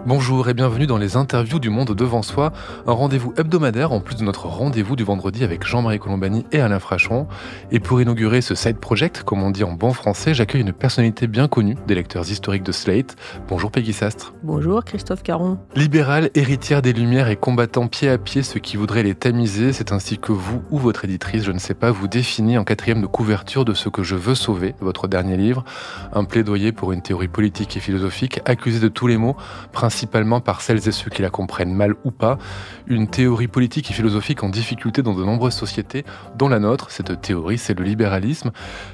Bonjour et bienvenue dans les interviews du Monde devant soi, un rendez-vous hebdomadaire en plus de notre rendez-vous du vendredi avec Jean-Marie Colombani et Alain Frachon. Et pour inaugurer ce side project, comme on dit en bon français, j'accueille une personnalité bien connue des lecteurs historiques de Slate. Bonjour Peggy Sastre. Bonjour Christophe Caron. Libérale, héritière des Lumières et combattant pied à pied ceux qui voudraient les tamiser, c'est ainsi que vous ou votre éditrice, je ne sais pas, vous définit en quatrième de couverture de Ce que je veux sauver, votre dernier livre, un plaidoyer pour une théorie politique et philosophique accusée de tous les maux, principalement par celles et ceux qui la comprennent mal ou pas, une théorie politique et philosophique en difficulté dans de nombreuses sociétés, dont la nôtre. Cette théorie, c'est le libéralisme.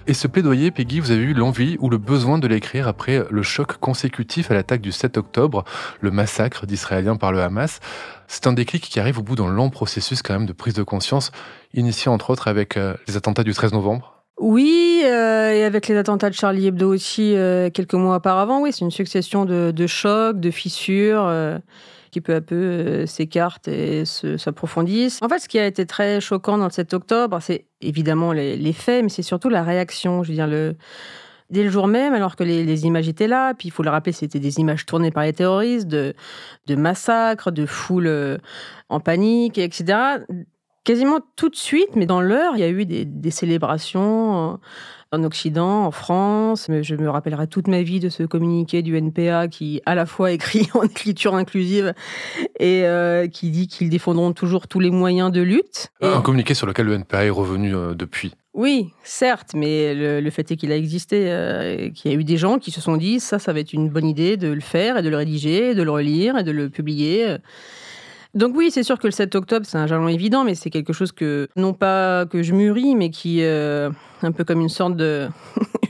Et ce plaidoyer, Peggy, vous avez eu l'envie ou le besoin de l'écrire après le choc consécutif à l'attaque du 7 octobre, le massacre d'Israéliens par le Hamas. C'est un déclic qui arrive au bout d'un long processus quand même de prise de conscience, initié entre autres avec les attentats du 13 novembre. Oui, et avec les attentats de Charlie Hebdo aussi, quelques mois auparavant, oui, c'est une succession de chocs, de fissures qui peu à peu s'écartent et s'approfondissent. En fait, ce qui a été très choquant dans le 7 octobre, c'est évidemment les faits, mais c'est surtout la réaction. Je veux dire, dès le jour même, alors que les images étaient là, puis il faut le rappeler, c'était des images tournées par les terroristes, de massacres, de foules en panique, etc. Quasiment tout de suite, mais dans l'heure, il y a eu des célébrations en Occident, en France. Je me rappellerai toute ma vie de ce communiqué du NPA qui, à la fois écrit en écriture inclusive et qui dit qu'ils défendront toujours tous les moyens de lutte. Un communiqué sur lequel le NPA est revenu depuis. Oui, certes, mais le fait est qu'il a existé, qu'il y a eu des gens qui se sont dit ça va être une bonne idée de le faire et de le rédiger, de le relire et de le publier. Donc oui, c'est sûr que le 7 octobre, c'est un jalon évident, mais c'est quelque chose non pas que je mûris, mais qui un peu comme une sorte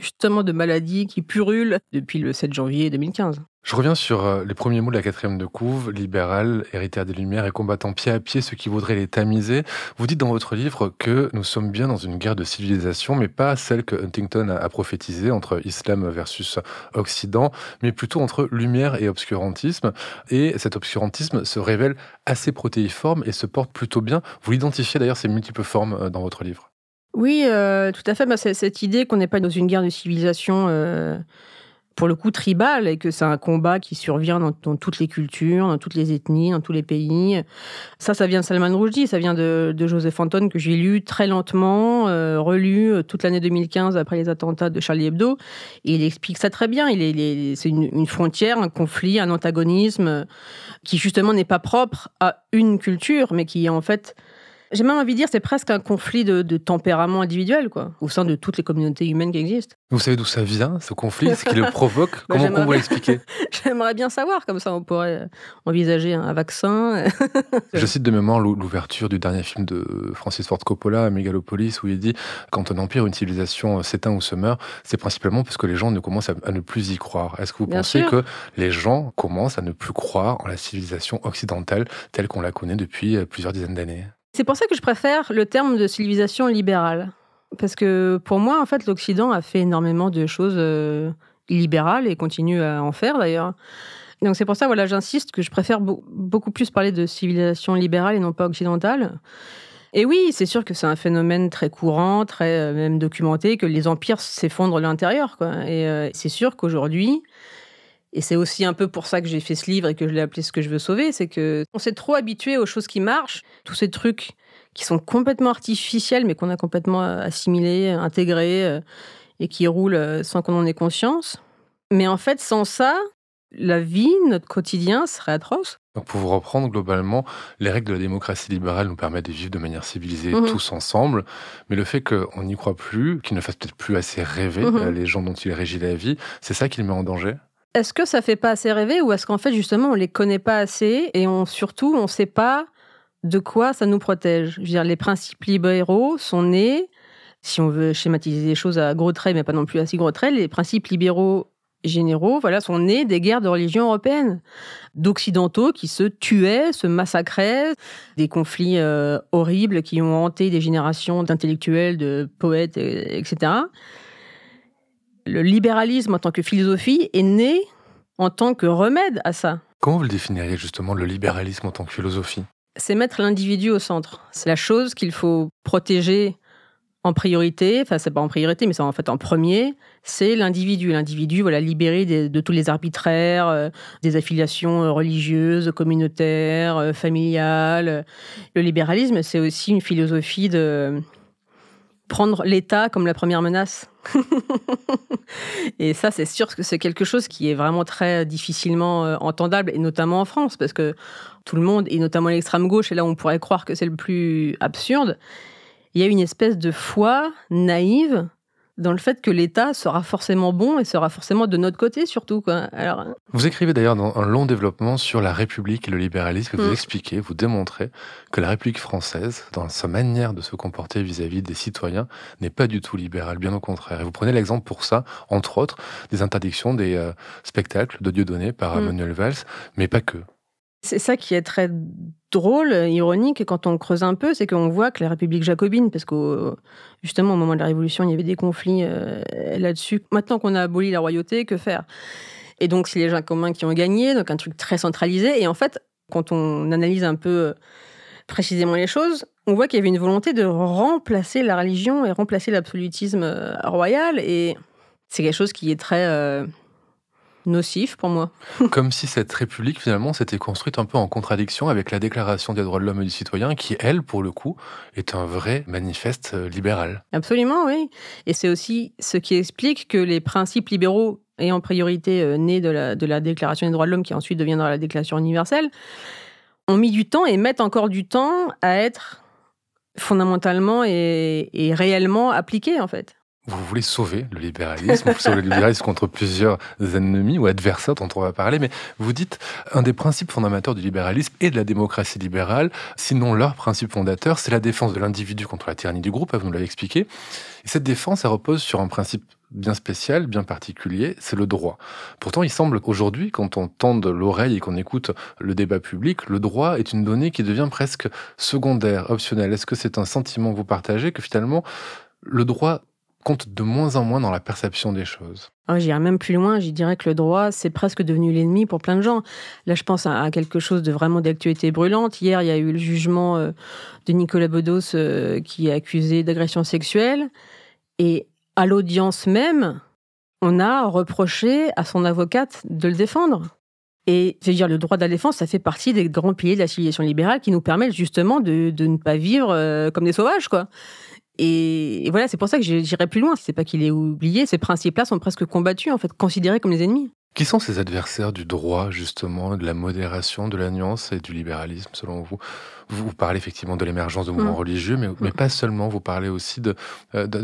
justement de maladie qui purule depuis le 7 janvier 2015. Je reviens sur les premiers mots de la quatrième de couve, libérale, héritière des Lumières et combattant pied à pied ceux qui voudraient les tamiser. Vous dites dans votre livre que nous sommes bien dans une guerre de civilisation, mais pas celle que Huntington a prophétisée entre islam versus Occident, mais plutôt entre lumière et obscurantisme. Et cet obscurantisme se révèle assez protéiforme et se porte plutôt bien. Vous l'identifiez d'ailleurs ces multiples formes dans votre livre. Oui, tout à fait. C'est cette idée qu'on n'est pas dans une guerre de civilisation pour le coup tribal, et que c'est un combat qui survient dans toutes les cultures, dans toutes les ethnies, dans tous les pays. Ça vient de Salman Rushdie, ça vient de Joseph Anton, que j'ai lu très lentement, relu toute l'année 2015 après les attentats de Charlie Hebdo. Et il explique ça très bien. C'est une frontière, un conflit, un antagonisme qui justement n'est pas propre à une culture, mais qui est en fait... J'ai même envie de dire, c'est presque un conflit de tempérament individuel, quoi, au sein de toutes les communautés humaines qui existent. Vous savez d'où ça vient, ce conflit, ce qui le provoque? Comment on vous l'expliquer? J'aimerais bien savoir, comme ça on pourrait envisager un vaccin. Je cite de mémoire l'ouverture du dernier film de Francis Ford Coppola, Megalopolis, où il dit « Quand un empire ou une civilisation s'éteint ou se meurt, c'est principalement parce que les gens commencent à ne plus y croire. » Est-ce que vous pensez que les gens commencent à ne plus croire en la civilisation occidentale telle qu'on la connaît depuis plusieurs dizaines d'années? C'est pour ça que je préfère le terme de civilisation libérale. Parce que pour moi, en fait, l'Occident a fait énormément de choses illibérales et continue à en faire d'ailleurs. Donc c'est pour ça, voilà, j'insiste que je préfère beaucoup plus parler de civilisation libérale et non pas occidentale. Et oui, c'est sûr que c'est un phénomène très courant, très même documenté, que les empires s'effondrent de l'intérieur, quoi. Et c'est sûr qu'aujourd'hui... Et c'est aussi un peu pour ça que j'ai fait ce livre et que je l'ai appelé « Ce que je veux sauver », c'est qu'on s'est trop habitué aux choses qui marchent, tous ces trucs qui sont complètement artificiels, mais qu'on a complètement assimilés, intégrés, et qui roulent sans qu'on en ait conscience. Mais en fait, sans ça, la vie, notre quotidien serait atroce. Donc pour vous reprendre, globalement, les règles de la démocratie libérale nous permettent de vivre de manière civilisée tous ensemble, mais le fait qu'on n'y croit plus, qu'il ne fasse peut-être plus assez rêver les gens dont il régit la vie, c'est ça qui le met en danger? Est-ce que ça fait pas assez rêver, ou est-ce qu'en fait, justement, on les connaît pas assez et surtout, on sait pas de quoi ça nous protège? Je veux dire, les principes libéraux sont nés, si on veut schématiser les choses à gros traits, mais pas non plus à si gros traits, les principes libéraux généraux, voilà, sont nés des guerres de religion européennes, d'occidentaux qui se tuaient, se massacraient, des conflits horribles qui ont hanté des générations d'intellectuels, de poètes, etc. Le libéralisme en tant que philosophie est né en tant que remède à ça. Comment vous le définiriez justement, le libéralisme en tant que philosophie? C'est mettre l'individu au centre. C'est la chose qu'il faut protéger en priorité, enfin c'est pas en priorité, mais c'est en fait en premier, c'est l'individu. L'individu, voilà, libéré de tous les arbitraires, des affiliations religieuses, communautaires, familiales. Le libéralisme, c'est aussi une philosophie de prendre l'État comme la première menace. Et ça, c'est sûr que c'est quelque chose qui est vraiment très difficilement entendable, et notamment en France, parce que tout le monde, et notamment l'extrême gauche, et là on pourrait croire que c'est le plus absurde, il y a une espèce de foi naïve dans le fait que l'État sera forcément bon et sera forcément de notre côté, surtout, quoi. Alors, Vous écrivez d'ailleurs dans un long développement sur la République et le libéralisme, et vous expliquez, vous démontrez que la République française, dans sa manière de se comporter vis-à-vis des citoyens, n'est pas du tout libérale, bien au contraire. Et vous prenez l'exemple pour ça, entre autres, des interdictions des spectacles de Dieudonné par Manuel Valls, mais pas que. c'est ça qui est très drôle, ironique, quand on creuse un peu, c'est qu'on voit que la République jacobine, parce que justement au moment de la Révolution, il y avait des conflits là-dessus. Maintenant qu'on a aboli la royauté, que faire? Et donc c'est les Jacobins qui ont gagné, donc un truc très centralisé. Et en fait, quand on analyse un peu précisément les choses, on voit qu'il y avait une volonté de remplacer la religion et remplacer l'absolutisme royal. Et c'est quelque chose qui est très nocif pour moi. Comme si cette République, finalement, s'était construite un peu en contradiction avec la Déclaration des droits de l'homme et du citoyen, qui, elle, pour le coup, est un vrai manifeste libéral. Absolument, oui. Et c'est aussi ce qui explique que les principes libéraux, et en priorité nés de la Déclaration des droits de l'homme, qui ensuite deviendra la Déclaration universelle, ont mis du temps et mettent encore du temps à être fondamentalement et réellement appliqués, en fait. Vous voulez sauver le libéralisme, vous sauvez le libéralisme contre plusieurs ennemis ou adversaires dont on va parler, mais vous dites un des principes fondamentaux du libéralisme et de la démocratie libérale, sinon leur principe fondateur, c'est la défense de l'individu contre la tyrannie du groupe, vous nous l'avez expliqué. Et cette défense, elle repose sur un principe bien spécial, bien particulier, c'est le droit. Pourtant, il semble qu'aujourd'hui, quand on tend l'oreille et qu'on écoute le débat public, le droit est une donnée qui devient presque secondaire, optionnelle. Est-ce que c'est un sentiment que vous partagez, que finalement, le droit compte de moins en moins dans la perception des choses? J'irais même plus loin, je dirais que le droit, c'est presque devenu l'ennemi pour plein de gens. Là, je pense à quelque chose de vraiment d'actualité brûlante. Hier, il y a eu le jugement de Nicolas Bedos qui est accusé d'agression sexuelle. Et à l'audience même, on a reproché à son avocate de le défendre. Et je veux dire, le droit de la défense, ça fait partie des grands piliers de la civilisation libérale qui nous permettent justement de ne pas vivre comme des sauvages, quoi. Et voilà, c'est pour ça que j'irai plus loin. C'est pas qu'il est oublié, ces principes-là sont presque combattus, en fait, considérés comme des ennemis. Qui sont ces adversaires du droit, justement, de la modération, de la nuance et du libéralisme, selon vous? Vous parlez effectivement de l'émergence de mouvements religieux, mais pas seulement. Vous parlez aussi de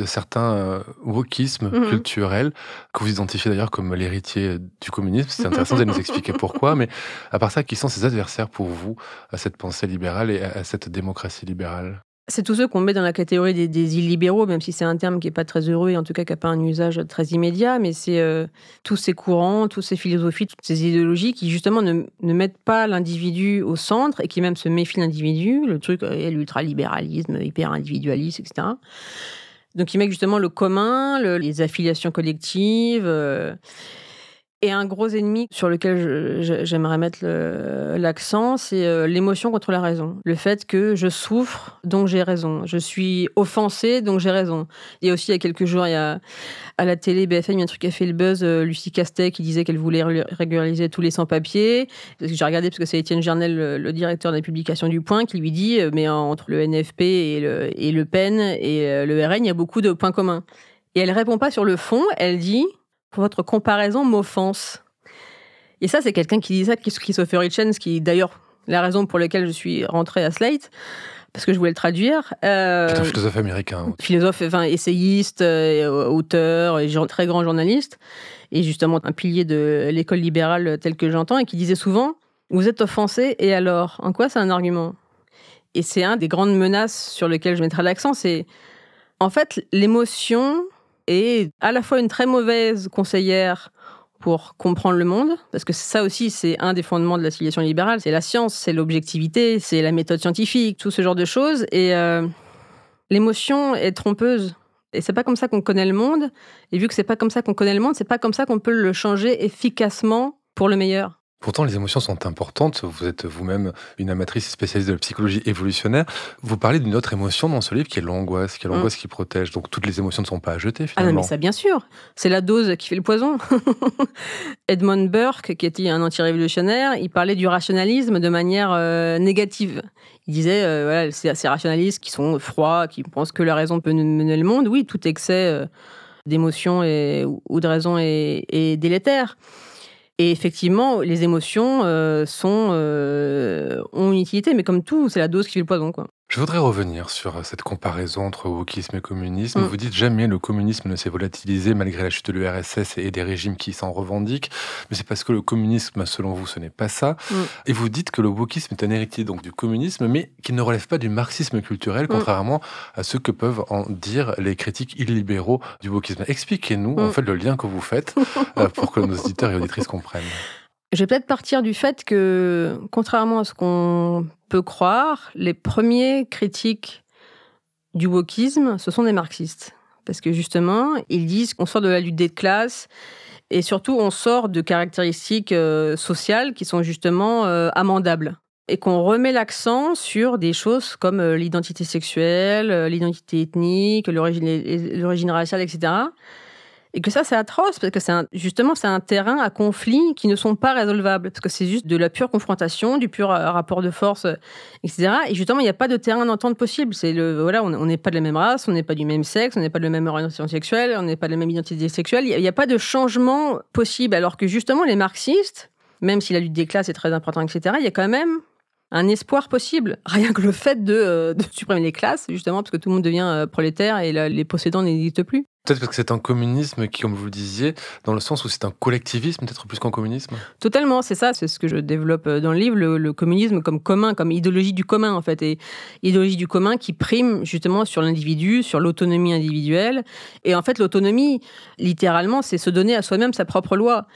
certains wokismes culturels, que vous identifiez d'ailleurs comme l'héritier du communisme. C'est intéressant de nous expliquer pourquoi. Mais à part ça, qui sont ces adversaires pour vous à cette pensée libérale et à cette démocratie libérale? C'est tous ceux qu'on met dans la catégorie des illibéraux, même si c'est un terme qui n'est pas très heureux et en tout cas qui n'a pas un usage très immédiat, mais c'est tous ces courants, toutes ces philosophies, toutes ces idéologies qui justement ne mettent pas l'individu au centre et qui même se méfient de l'individu. Le truc est l'ultralibéralisme, hyper-individualiste, etc. Donc ils mettent justement le commun, les affiliations collectives. Et un gros ennemi sur lequel j'aimerais mettre l'accent, c'est l'émotion contre la raison. Le fait que je souffre, donc j'ai raison. Je suis offensée, donc j'ai raison. Il y a aussi, il y a quelques jours, à la télé, BFM, il y a un truc qui a fait le buzz, Lucie Castet qui disait qu'elle voulait régulariser tous les sans-papiers. J'ai regardé parce que c'est Étienne Gernel, le directeur de la publication du Point, qui lui dit mais entre le NFP et le PEN et le RN, il y a beaucoup de points communs. Et elle répond pas sur le fond, elle dit... Votre comparaison m'offense. Et ça, c'est quelqu'un qui dit ça, Christopher Hitchens, qui d'ailleurs, la raison pour laquelle je suis rentrée à Slate, parce que je voulais le traduire. C'est un philosophe américain. Philosophe, essayiste, auteur, et très grand journaliste, et justement un pilier de l'école libérale telle que j'entends, et qui disait souvent, vous êtes offensé, et alors, en quoi c'est un argument? Et c'est un des grandes menaces sur lesquelles je mettrai l'accent, c'est en fait l'émotion... est à la fois une très mauvaise conseillère pour comprendre le monde, parce que ça aussi, c'est un des fondements de la civilisation libérale, c'est la science, c'est l'objectivité, c'est la méthode scientifique, tout ce genre de choses, et l'émotion est trompeuse. Et c'est pas comme ça qu'on connaît le monde, et vu que c'est pas comme ça qu'on connaît le monde, c'est pas comme ça qu'on peut le changer efficacement pour le meilleur. Pourtant, les émotions sont importantes. Vous êtes vous-même une amatrice spécialiste de la psychologie évolutionnaire. Vous parlez d'une autre émotion dans ce livre qui est l'angoisse, qui est l'angoisse qui protège. Donc, toutes les émotions ne sont pas à jeter, Ah non, finalement. mais ça, bien sûr. C'est la dose qui fait le poison. Edmund Burke, qui était un anti-révolutionnaire, il parlait du rationalisme de manière négative. Il disait, voilà, ces rationalistes qui sont froids, qui pensent que la raison peut mener le monde. Oui, tout excès d'émotion ou de raison est délétère. Et effectivement, les émotions ont une utilité, mais comme tout, c'est la dose qui fait le poison, quoi. Je voudrais revenir sur cette comparaison entre wokisme et communisme. Vous dites jamais le communisme ne s'est volatilisé malgré la chute de l'URSS et des régimes qui s'en revendiquent. Mais c'est parce que le communisme, selon vous, ce n'est pas ça. Et vous dites que le wokisme est un héritier donc du communisme, mais qu'il ne relève pas du marxisme culturel, contrairement à ce que peuvent en dire les critiques illibéraux du wokisme. Expliquez-nous en fait le lien que vous faites pour que nos auditeurs et auditrices comprennent. Je vais peut-être partir du fait que, contrairement à ce qu'on peut croire, les premiers critiques du wokisme, ce sont des marxistes. Parce que justement, ils disent qu'on sort de la lutte des classes et surtout on sort de caractéristiques sociales qui sont justement amendables. Et qu'on remet l'accent sur des choses comme l'identité sexuelle, l'identité ethnique, l'origine raciale, etc. Et que ça, c'est atroce, parce que c'est un terrain à conflits qui ne sont pas résolvables, parce que c'est juste de la pure confrontation, du pur rapport de force, etc. Et justement, il n'y a pas de terrain d'entente possible. On n'est pas de la même race, on n'est pas du même sexe, on n'est pas de la même orientation sexuelle, on n'est pas de la même identité sexuelle. Il n'y a pas de changement possible, alors que justement, les marxistes, même si la lutte des classes est très importante, etc., il y a quand même un espoir possible. Rien que le fait de supprimer les classes, justement, parce que tout le monde devient prolétaire et les possédants n'existent plus. Peut-être parce que c'est un communisme qui, comme vous le disiez, dans le sens où c'est un collectivisme, peut-être plus qu'un communisme. Totalement, c'est ça, c'est ce que je développe dans le livre, le communisme comme commun, comme idéologie du commun, en fait, et idéologie du commun qui prime justement sur l'individu, sur l'autonomie individuelle. Et en fait, l'autonomie, littéralement, c'est se donner à soi-même sa propre loi.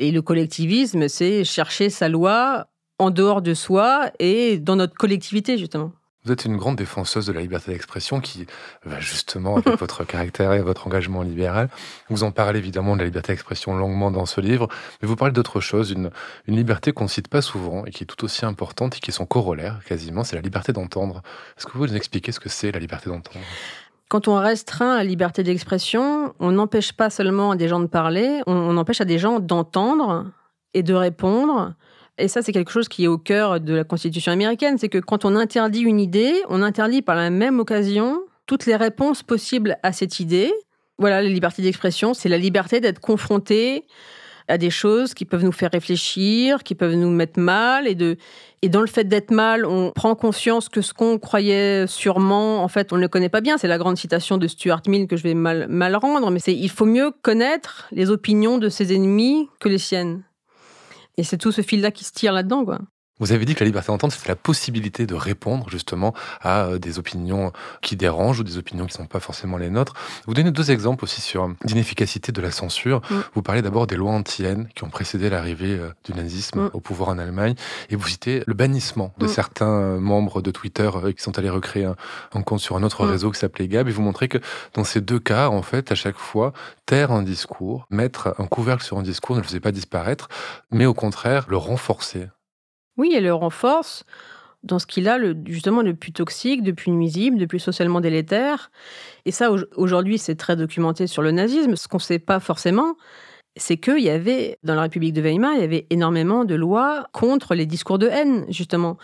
Et le collectivisme, c'est chercher sa loi en dehors de soi et dans notre collectivité, justement. Vous êtes une grande défenseuse de la liberté d'expression qui va justement avec votre caractère et votre engagement libéral. Vous en parlez évidemment de la liberté d'expression longuement dans ce livre, mais vous parlez d'autre chose, une liberté qu'on ne cite pas souvent et qui est tout aussi importante et qui est son corollaire quasiment, c'est la liberté d'entendre. Est-ce que vous pouvez nous expliquer ce que c'est la liberté d'entendre ? Quand on restreint la liberté d'expression, on n'empêche pas seulement à des gens de parler, on empêche à des gens d'entendre et de répondre. Et ça, c'est quelque chose qui est au cœur de la Constitution américaine, c'est que quand on interdit une idée, on interdit par la même occasion toutes les réponses possibles à cette idée. Voilà, la liberté d'expression, c'est la liberté d'être confronté à des choses qui peuvent nous faire réfléchir, qui peuvent nous mettre mal, et dans le fait d'être mal, on prend conscience que ce qu'on croyait sûrement, en fait, on ne le connaît pas bien. C'est la grande citation de Stuart Mill que je vais mal rendre, mais il faut mieux connaître les opinions de ses ennemis que les siennes. Et c'est tout ce fil-là qui se tire là-dedans, quoi. Vous avez dit que la liberté d'entendre, c'était la possibilité de répondre justement à des opinions qui dérangent ou des opinions qui ne sont pas forcément les nôtres. Vous donnez 2 exemples aussi sur l'inefficacité de la censure. Vous parlez d'abord des lois anti-haine qui ont précédé l'arrivée du nazisme au pouvoir en Allemagne. Et vous citez le bannissement de certains membres de Twitter qui sont allés recréer un compte sur un autre réseau qui s'appelait Gab. Et vous montrez que dans ces 2 cas, en fait, à chaque fois, taire un discours, mettre un couvercle sur un discours ne le faisait pas disparaître, mais au contraire, le renforcer. Oui, elle le renforce dans ce qu'il a justement le plus toxique, le plus nuisible, le plus socialement délétère. Et ça, aujourd'hui, c'est très documenté sur le nazisme. Ce qu'on ne sait pas forcément, c'est qu'il y avait, dans la République de Weimar, il y avait énormément de lois contre les discours de haine, justement.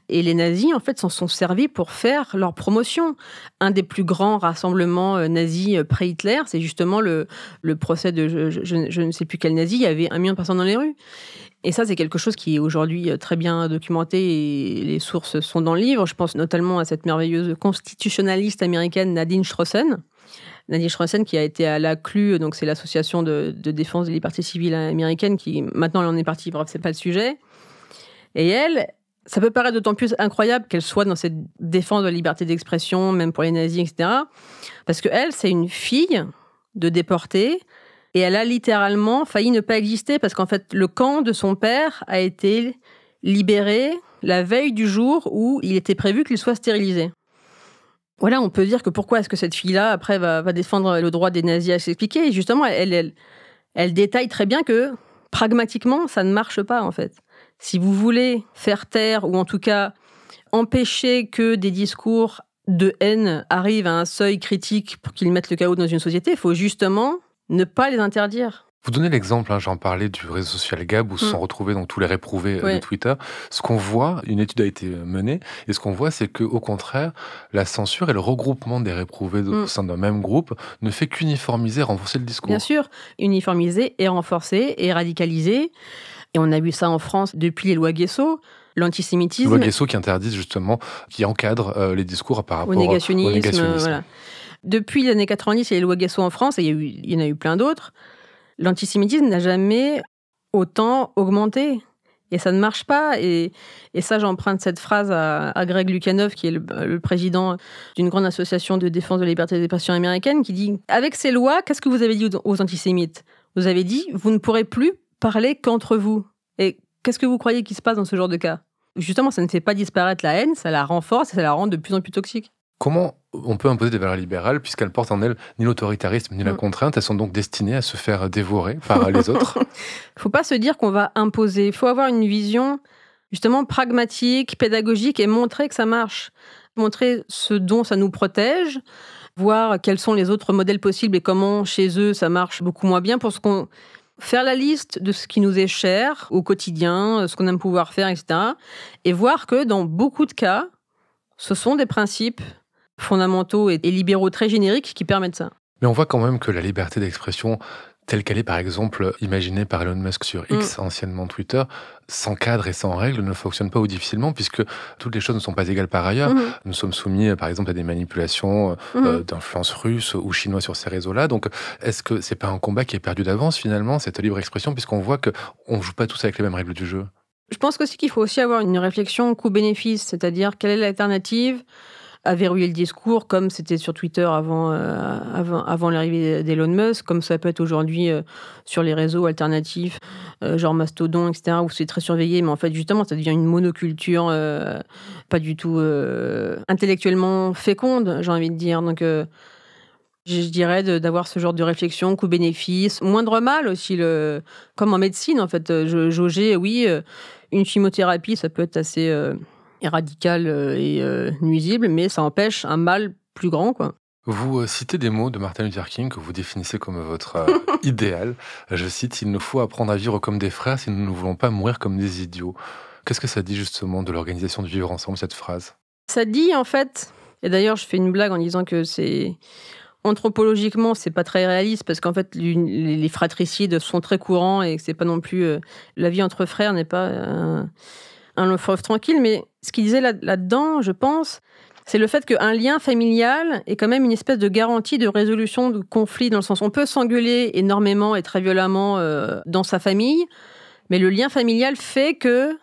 Et les nazis, en fait, s'en sont servis pour faire leur promotion. Un des plus grands rassemblements nazis pré-Hitler, c'est justement le procès de je ne sais plus quel nazi, il y avait 1 million de personnes dans les rues. Et ça, c'est quelque chose qui est aujourd'hui très bien documenté et les sources sont dans le livre. Je pense notamment à cette merveilleuse constitutionnaliste américaine Nadine Strossen. Nadine Strossen qui a été à l'ACLU, donc c'est l'association de défense des libertés civiles américaine qui, maintenant, elle en est partie, bref, c'est pas le sujet. Et elle, ça peut paraître d'autant plus incroyable qu'elle soit dans cette défense de la liberté d'expression, même pour les nazis, etc. Parce que elle, c'est une fille de déportés. Et elle a littéralement failli ne pas exister parce qu'en fait, le camp de son père a été libéré la veille du jour où il était prévu qu'il soit stérilisé. Voilà, on peut dire que pourquoi est-ce que cette fille-là, après, va défendre le droit des nazis à s'expliquer. Et justement, elle détaille très bien que, pragmatiquement, ça ne marche pas, en fait. Si vous voulez faire taire, ou en tout cas empêcher que des discours de haine arrivent à un seuil critique pour qu'ils mettent le chaos dans une société, il faut justement ne pas les interdire. Vous donnez l'exemple, j'en parlais du réseau social Gab où se sont retrouvés donc tous les réprouvés de Twitter. Ce qu'on voit, une étude a été menée, et ce qu'on voit, c'est qu'au contraire, la censure et le regroupement des réprouvés au sein d'un même groupe ne fait qu'uniformiser, renforcer le discours. Bien sûr, uniformiser et renforcer et radicaliser. Et on a vu ça en France depuis les lois Guesso. L'antisémitisme. Loi Guesso qui interdit justement, qui encadre les discours par rapport au négationnisme. Voilà. Depuis les années 90, il y a les lois Guesso en France, et il y en a eu plein d'autres. L'antisémitisme n'a jamais autant augmenté. Et ça ne marche pas. Et ça, j'emprunte cette phrase à Greg Lukianoff, qui est le président d'une grande association de défense de la liberté d'expression américaine, qui dit « Avec ces lois, qu'est-ce que vous avez dit aux antisémites ? Vous avez dit « Vous ne pourrez plus parler qu'entre vous ». Et qu'est-ce que vous croyez qui se passe dans ce genre de cas ? Justement, ça ne fait pas disparaître la haine, ça la renforce et ça la rend de plus en plus toxique. Comment on peut imposer des valeurs libérales puisqu'elles portent en elles ni l'autoritarisme ni la contrainte? Elles sont donc destinées à se faire dévorer par les autres. Il ne faut pas se dire qu'on va imposer. Il faut avoir une vision justement pragmatique, pédagogique et montrer que ça marche. Montrer ce dont ça nous protège, voir quels sont les autres modèles possibles et comment chez eux ça marche beaucoup moins bien pour faire la liste de ce qui nous est cher au quotidien, ce qu'on aime pouvoir faire, etc. Et voir que dans beaucoup de cas, ce sont des principes fondamentaux et libéraux très génériques qui permettent ça. Mais on voit quand même que la liberté d'expression, telle qu'elle est par exemple imaginée par Elon Musk sur X, anciennement Twitter, sans cadre et sans règles, ne fonctionne pas ou difficilement, puisque toutes les choses ne sont pas égales par ailleurs. Nous sommes soumis par exemple à des manipulations d'influence russe ou chinoise sur ces réseaux-là. Donc est-ce que c'est pas un combat qui est perdu d'avance finalement, cette libre expression, puisqu'on voit qu'on ne joue pas tous avec les mêmes règles du jeu? Je pense aussi qu'il faut aussi avoir une réflexion coût-bénéfice, c'est-à-dire quelle est l'alternative à verrouiller le discours, comme c'était sur Twitter avant l'arrivée d'Elon Musk, comme ça peut être aujourd'hui sur les réseaux alternatifs, genre Mastodon, etc., où c'est très surveillé, mais en fait, justement, ça devient une monoculture pas du tout intellectuellement féconde, j'ai envie de dire. Donc, je dirais d'avoir ce genre de réflexion, coût-bénéfice, moindre mal aussi, comme en médecine, en fait. Jauger, oui, une chimiothérapie, ça peut être assez radical et nuisible, mais ça empêche un mal plus grand, quoi. Vous citez des mots de Martin Luther King que vous définissez comme votre idéal. Je cite « Il nous faut apprendre à vivre comme des frères si nous ne voulons pas mourir comme des idiots ». Qu'est-ce que ça dit justement de l'organisation de vivre ensemble, cette phrase? Ça dit, en fait, et d'ailleurs je fais une blague en disant que c'est... Anthropologiquement, c'est pas très réaliste parce qu'en fait, les fratricides sont très courants et que c'est pas non plus... la vie entre frères n'est pas un long fleuve tranquille, mais ce qu'il disait là-dedans, je pense, c'est le fait qu'un lien familial est quand même une espèce de garantie de résolution de conflits, dans le sens on peut s'engueuler énormément et très violemment dans sa famille, mais le lien familial fait que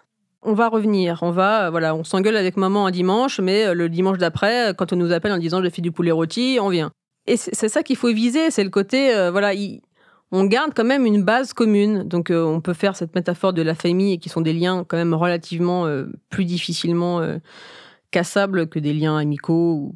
on va revenir. On s'engueule avec maman un dimanche, mais le dimanche d'après, quand on nous appelle en disant « je fais du poulet rôti », on vient. Et c'est ça qu'il faut viser, c'est le côté, on garde quand même une base commune. Donc on peut faire cette métaphore de la famille, qui sont des liens quand même relativement plus difficilement cassables que des liens amicaux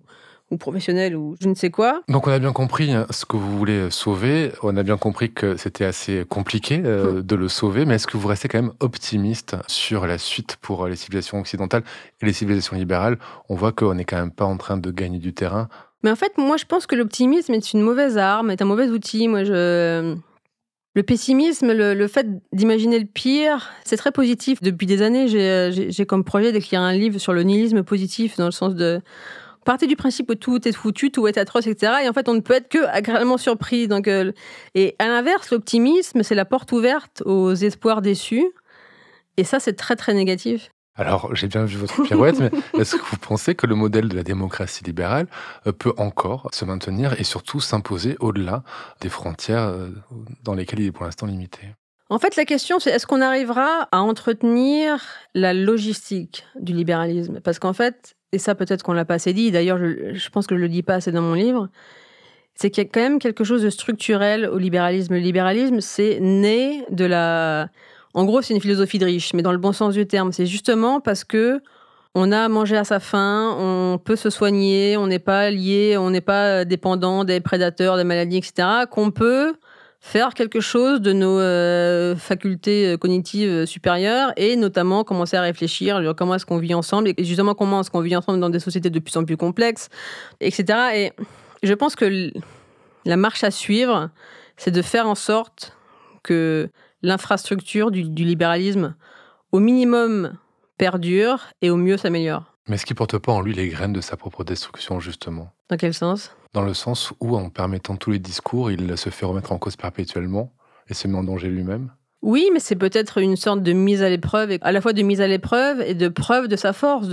ou professionnels ou je ne sais quoi. Donc on a bien compris ce que vous voulez sauver, on a bien compris que c'était assez compliqué de le sauver, mais est-ce que vous restez quand même optimiste sur la suite pour les civilisations occidentales et les civilisations libérales? On voit qu'on n'est quand même pas en train de gagner du terrain. Mais en fait, moi je pense que l'optimisme est une mauvaise arme, est un mauvais outil. Le pessimisme, le fait d'imaginer le pire, c'est très positif. Depuis des années, j'ai comme projet d'écrire un livre sur le nihilisme positif, dans le sens de partir du principe que tout est foutu, tout est atroce, etc. Et en fait, on ne peut être que agréablement surpris. Donc, et à l'inverse, l'optimisme, c'est la porte ouverte aux espoirs déçus. Et ça, c'est très, très négatif. Alors, j'ai bien vu votre pirouette, mais est-ce que vous pensez que le modèle de la démocratie libérale peut encore se maintenir et surtout s'imposer au-delà des frontières dans lesquelles il est pour l'instant limité? En fait, la question, c'est est-ce qu'on arrivera à entretenir la logistique du libéralisme? Parce qu'en fait, et ça peut-être qu'on l'a pas assez dit, d'ailleurs je pense que je le dis pas assez dans mon livre, c'est qu'il y a quand même quelque chose de structurel au libéralisme. Le libéralisme, c'est né de la... En gros, c'est une philosophie de riche, mais dans le bon sens du terme. C'est justement parce que on a à manger à sa faim, on peut se soigner, on n'est pas lié, on n'est pas dépendant des prédateurs, des maladies, etc., qu'on peut faire quelque chose de nos facultés cognitives supérieures et notamment commencer à réfléchir comment est-ce qu'on vit ensemble et justement comment est-ce qu'on vit ensemble dans des sociétés de plus en plus complexes, etc. Et je pense que la marche à suivre, c'est de faire en sorte que l'infrastructure du libéralisme, au minimum, perdure et au mieux s'améliore. Mais est-ce qu'il ne porte pas en lui les graines de sa propre destruction, justement ? Dans quel sens ? Dans le sens où, en permettant tous les discours, il se fait remettre en cause perpétuellement et se met en danger lui-même. Oui, mais c'est peut-être une sorte de mise à l'épreuve, à la fois de mise à l'épreuve et de preuve de sa force,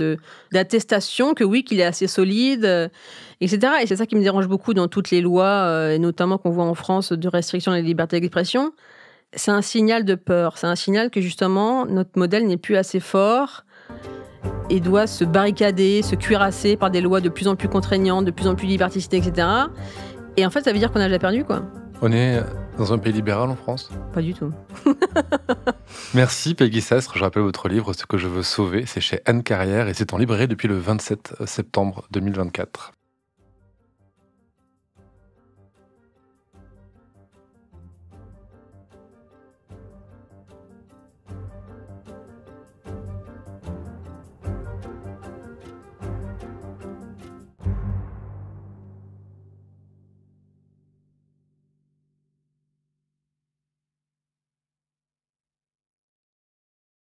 d'attestation que oui, qu'il est assez solide, etc. Et c'est ça qui me dérange beaucoup dans toutes les lois, et notamment qu'on voit en France de restriction de la liberté d'expression. C'est un signal de peur, c'est un signal que justement notre modèle n'est plus assez fort et doit se barricader, se cuirasser par des lois de plus en plus contraignantes, de plus en plus liberticides, etc. Et en fait, ça veut dire qu'on a déjà perdu, quoi. On est dans un pays libéral en France ? Pas du tout. Merci Peggy Sastre. Je rappelle votre livre « Ce que je veux sauver ». C'est chez Anne Carrière et c'est en librairie depuis le 27 septembre 2024.